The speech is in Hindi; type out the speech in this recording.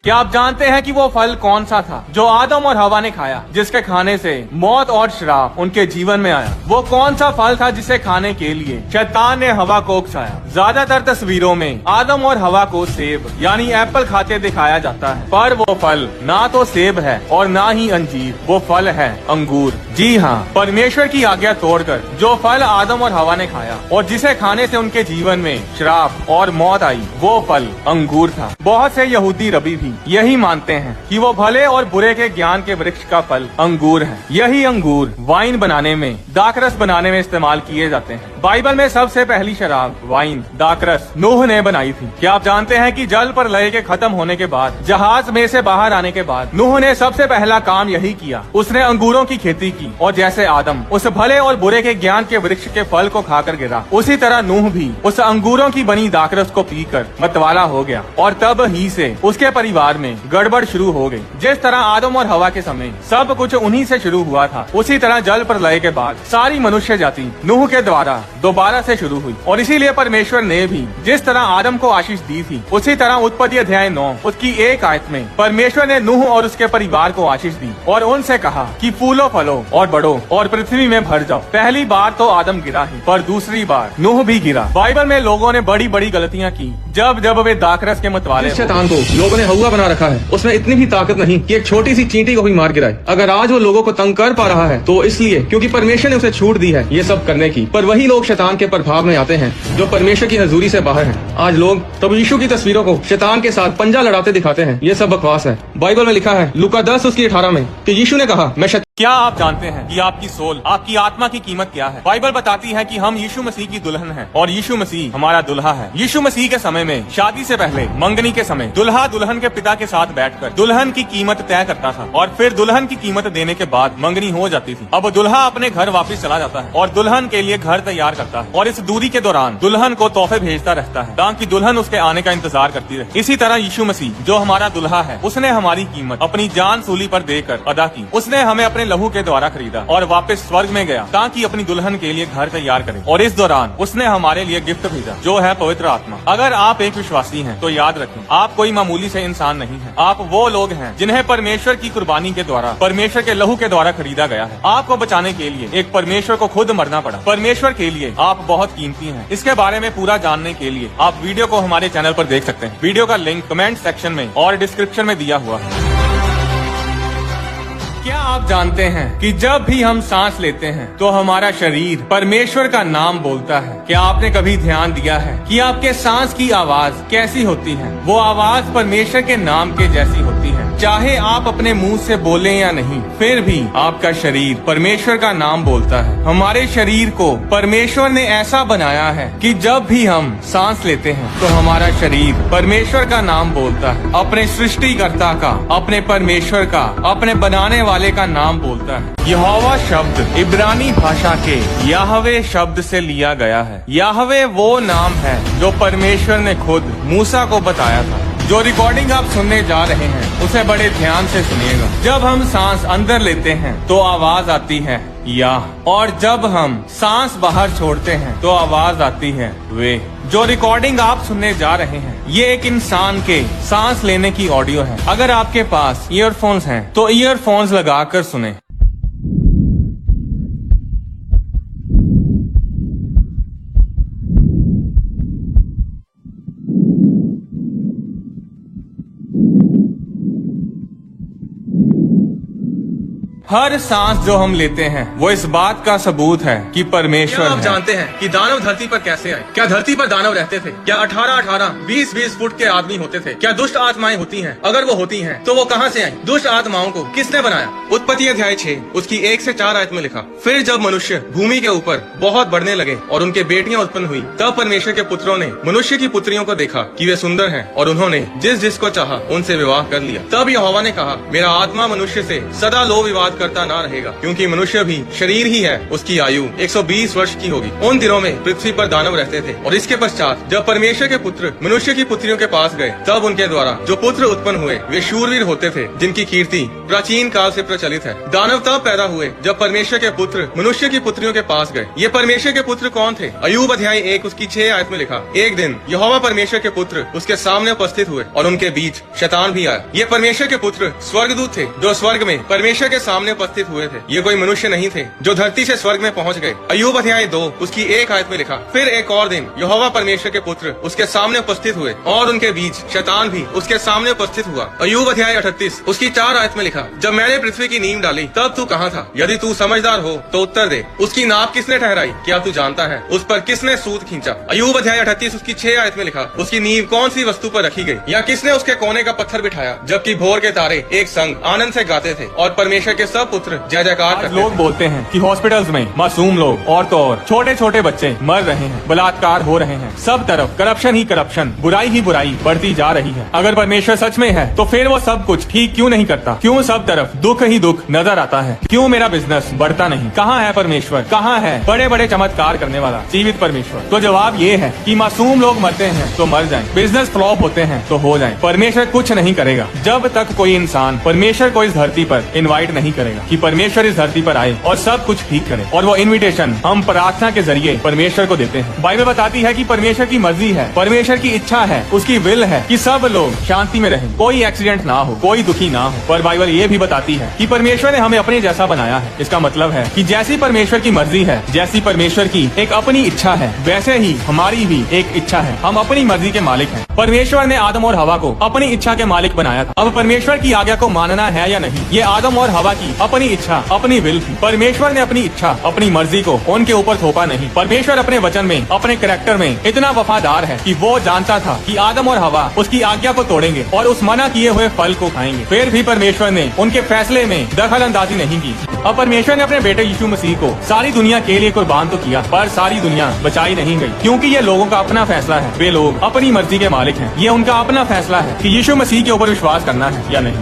क्या आप जानते हैं कि वो फल कौन सा था जो आदम और हवा ने खाया, जिसके खाने से मौत और श्राप उनके जीवन में आया? वो कौन सा फल था जिसे खाने के लिए शैतान ने हवा को उकसाया? ज्यादातर तस्वीरों में आदम और हवा को सेब यानी एप्पल खाते दिखाया जाता है, पर वो फल ना तो सेब है और ना ही अंजीर, वो फल है अंगूर। जी हाँ, परमेश्वर की आज्ञा तोड़कर जो फल आदम और हवा ने खाया और जिसे खाने से उनके जीवन में श्राप और मौत आई, वो फल अंगूर था। बहुत से यहूदी रबी भी यही मानते हैं कि वो भले और बुरे के ज्ञान के वृक्ष का फल अंगूर है। यही अंगूर वाइन बनाने में, दाखरस बनाने में इस्तेमाल किए जाते हैं। बाइबल में सबसे पहली शराब वाइन दाखरस नूह ने बनाई थी। क्या आप जानते हैं कि जल प्रलय के खत्म होने के बाद, जहाज में से बाहर आने के बाद नूह ने सबसे पहला काम यही किया, उसने अंगूरों की खेती की। और जैसे आदम उस भले और बुरे के ज्ञान के वृक्ष के फल को खाकर गिरा, उसी तरह नूह भी उस अंगूरों की बनी दाखरस को पीकर मतवाला हो गया और तब ही से उसके परिवार में गड़बड़ शुरू हो गई। जिस तरह आदम और हवा के समय सब कुछ उन्हीं से शुरू हुआ था, उसी तरह जल प्रलय के बाद सारी मनुष्य जाति नूह के द्वारा दोबारा से शुरू हुई। और इसीलिए परमेश्वर ने भी जिस तरह आदम को आशीष दी थी, उसी तरह उत्पत्ति अध्याय 9 उसकी 1 आयत में परमेश्वर ने नूह और उसके परिवार को आशीष दी और उनसे कहा कि फूलो फलो और बढ़ो और पृथ्वी में भर जाओ। पहली बार तो आदम गिरा ही, पर दूसरी बार नूह भी गिरा। बाइबल में लोगों ने बड़ी बड़ी गलतियाँ की जब जब वे दाखरस के मतवाले। शैतान को लोगों ने हवा बना रखा है, उसमें इतनी भी ताकत नहीं कि एक छोटी सी चींटी को भी मार गिराए। अगर आज वो लोगों को तंग कर पा रहा है तो इसलिए क्योंकि परमेश्वर ने उसे छूट दी है ये सब करने की। पर वही लोग शैतान के प्रभाव में आते हैं जो परमेश्वर की हजूरी से बाहर हैं। आज लोग तब यीशु की तस्वीरों को शैतान के साथ पंजा लड़ाते दिखाते हैं। ये सब बकवास है। बाइबल में लिखा है लूका 10 उसकी 18 में कि यीशु ने कहा मैं क्या आप जानते हैं कि आपकी सोल, आपकी आत्मा की कीमत क्या है? बाइबल बताती है कि हम यीशु मसीह की दुल्हन हैं और यीशु मसीह हमारा दुल्हा है। यीशु मसीह के समय में शादी से पहले मंगनी के समय दुल्हा दुल्हन के पिता के साथ बैठकर दुल्हन की कीमत तय करता था और फिर दुल्हन की कीमत देने के बाद मंगनी हो जाती थी। अब दुल्हा अपने घर वापस चला जाता है और दुल्हन के लिए घर तैयार करता है और इस दूरी के दौरान दुल्हन को तोहफे भेजता रहता है ताकि दुल्हन उसके आने का इंतजार करती रहे। इसी तरह यीशु मसीह जो हमारा दुल्हा है, उसने हमारी कीमत अपनी जान सूली पर देकर अदा की। उसने हमें अपने लहू के द्वारा खरीदा और वापस स्वर्ग में गया ताकि अपनी दुल्हन के लिए घर तैयार करे। और इस दौरान उसने हमारे लिए गिफ्ट भेजा जो है पवित्र आत्मा। अगर आप एक विश्वासी हैं तो याद रखें, आप कोई मामूली से इंसान नहीं हैं। आप वो लोग हैं जिन्हें परमेश्वर की कुर्बानी के द्वारा, परमेश्वर के लहू के द्वारा खरीदा गया है। आपको बचाने के लिए एक परमेश्वर को खुद मरना पड़ा। परमेश्वर के लिए आप बहुत कीमती हैं। इसके बारे में पूरा जानने के लिए आप वीडियो को हमारे चैनल पर देख सकते हैं। वीडियो का लिंक कमेंट सेक्शन में और डिस्क्रिप्शन में दिया हुआ है। क्या आप जानते हैं कि जब भी हम सांस लेते हैं तो हमारा शरीर परमेश्वर का नाम बोलता है? क्या आपने कभी ध्यान दिया है कि आपके सांस की आवाज कैसी होती है? वो आवाज परमेश्वर के नाम के जैसी होती है। चाहे आप अपने मुंह से बोलें या नहीं, फिर भी आपका शरीर परमेश्वर का नाम बोलता है। हमारे शरीर को परमेश्वर ने ऐसा बनाया है कि जब भी हम सांस लेते हैं तो हमारा शरीर परमेश्वर का नाम बोलता है, अपने सृष्टिकर्ता का, अपने परमेश्वर का, अपने बनाने वाले का नाम बोलता है। यहोवा शब्द इब्रानी भाषा के याहवे शब्द से लिया गया है। याहवे वो नाम है जो परमेश्वर ने खुद मूसा को बताया था। जो रिकॉर्डिंग आप सुनने जा रहे हैं उसे बड़े ध्यान से सुनिएगा। जब हम सांस अंदर लेते हैं तो आवाज आती है या, और जब हम सांस बाहर छोड़ते हैं तो आवाज आती है वे। जो रिकॉर्डिंग आप सुनने जा रहे हैं ये एक इंसान के सांस लेने की ऑडियो है। अगर आपके पास ईयरफोन्स हैं तो ईयरफोन्स लगाकर सुने। हर सांस जो हम लेते हैं वो इस बात का सबूत है कि परमेश्वर है। आप जानते हैं कि दानव धरती पर कैसे आए? क्या धरती पर दानव रहते थे? क्या 18-18, 20-20 फुट के आदमी होते थे? क्या दुष्ट आत्माएं होती हैं? अगर वो होती हैं तो वो कहां से आई? दुष्ट आत्माओं को किसने बनाया? उत्पत्ति अध्याय 6 उसकी 1 से 4 आयत में लिखा, फिर जब मनुष्य भूमि के ऊपर बहुत बढ़ने लगे और उनके बेटियां उत्पन्न हुई, तब परमेश्वर के पुत्रों ने मनुष्य की पुत्रियों को देखा कि वे सुंदर हैं और उन्होंने जिस जिसको चाहा उनसे विवाह कर लिया। तब यहोवा ने कहा, मेरा आत्मा मनुष्य से सदा लो विवाद करता ना रहेगा, क्योंकि मनुष्य भी शरीर ही है, उसकी आयु 120 वर्ष की होगी। उन दिनों में पृथ्वी पर दानव रहते थे, और इसके पश्चात जब परमेश्वर के पुत्र मनुष्य की पुत्रियों के पास गए, तब उनके द्वारा जो पुत्र उत्पन्न हुए वे शूरवीर होते थे, जिनकी कीर्ति प्राचीन काल से प्रचलित है। दानव तब पैदा हुए जब परमेश्वर के पुत्र मनुष्य की पुत्रियों के पास गए। ये परमेश्वर के पुत्र कौन थे? अय्यूब अध्याय 1 उसकी 6 आयत में लिखा, एक दिन यहोवा परमेश्वर के पुत्र उसके सामने उपस्थित हुए और उनके बीच शैतान भी आया। ये परमेश्वर के पुत्र स्वर्गदूत थे जो स्वर्ग में परमेश्वर के सामने उपस्थित हुए थे। ये कोई मनुष्य नहीं थे जो धरती से स्वर्ग में पहुंच गए। अय्यूब अध्याय 2 उसकी 1 आयत में लिखा, फिर एक और दिन यहोवा परमेश्वर के पुत्र उसके सामने उपस्थित हुए और उनके बीच शैतान भी उसके सामने उपस्थित हुआ। अय्यूब अध्याय 38 उसकी 4 आयत में लिखा, जब मैंने पृथ्वी की नींव डाली तब तू कहाँ था? यदि तू समझदार हो तो उत्तर दे। उसकी नाप किसने ठहराई? क्या तू जानता है? उस पर किसने सूत खींचा? अय्यूब अध्याय 38 उसकी 6 आयत में लिखा, उसकी नींव कौन सी वस्तु पर रखी गई, या किसने उसके कोने का पत्थर बिठाया? जबकि भोर के तारे एक संग आनंद से गाते थे और परमेश्वर के सब पुत्र जय जयकार करते थे। लोग बोलते हैं कि हॉस्पिटल्स में मासूम लोग और तो और छोटे छोटे बच्चे मर रहे हैं, बलात्कार हो रहे हैं, सब तरफ करप्शन ही करप्शन, बुराई ही बुराई बढ़ती जा रही है। अगर परमेश्वर सच में है तो फिर वो सब कुछ ठीक क्यों नहीं करता? क्यों सब तरफ दुख ही दुख नजर आता है? क्यों मेरा बिजनेस बढ़ता नहीं? कहाँ है परमेश्वर? कहाँ है बड़े बड़े चमत्कार करने वाला जीवित परमेश्वर? तो जवाब ये है कि मासूम लोग मरते हैं तो मर जाएं, बिजनेस फ्लॉप होते हैं तो हो जाएं, परमेश्वर कुछ नहीं करेगा जब तक कोई इंसान परमेश्वर को इस धरती पर इनवाइट नहीं करेगा कि परमेश्वर इस धरती पर आए और सब कुछ ठीक करे। और वो इनविटेशन हम प्रार्थना के जरिए परमेश्वर को देते हैं। बाइबल बताती है कि परमेश्वर की मर्जी है, परमेश्वर की इच्छा है, उसकी विल है कि सब लोग शांति में रहें, कोई एक्सीडेंट ना हो, कोई दुखी ना हो। पर बाइबल ये भी बताती है कि परमेश्वर ने हमें अपने जैसा बनाया है। इसका मतलब है कि जैसी परमेश्वर की मर्जी है, जैसी परमेश्वर की एक अपनी इच्छा है, वैसे ही हमारी भी एक इच्छा है। हम अपनी मर्जी के मालिक हैं। परमेश्वर ने आदम और हवा को अपनी इच्छा के मालिक बनाया था। अब परमेश्वर की आज्ञा को मानना है या नहीं, ये आदम और हवा की अपनी इच्छा, अपनी विल थी। परमेश्वर ने अपनी इच्छा, अपनी मर्जी को उनके ऊपर थोपा नहीं। परमेश्वर अपने वचन में, अपने कैरेक्टर में इतना वफादार है कि वो जानता था कि आदम और हवा उसकी आज्ञा को तोड़ेंगे और उस मना किए हुए फल को खाएंगे। फिर भी परमेश्वर ने उनके फैसले में दखल अंदाजी नहीं की। अब परमेश्वर ने अपने बेटे यीशु मसीह को सारी दुनिया के लिए कुर्बान तो किया, पर सारी दुनिया बचाई नहीं गई, क्योंकि ये लोगों का अपना फैसला है। वे लोग अपनी मर्जी के मालिक हैं। ये उनका अपना फैसला है कि यीशु मसीह के ऊपर विश्वास करना है या नहीं।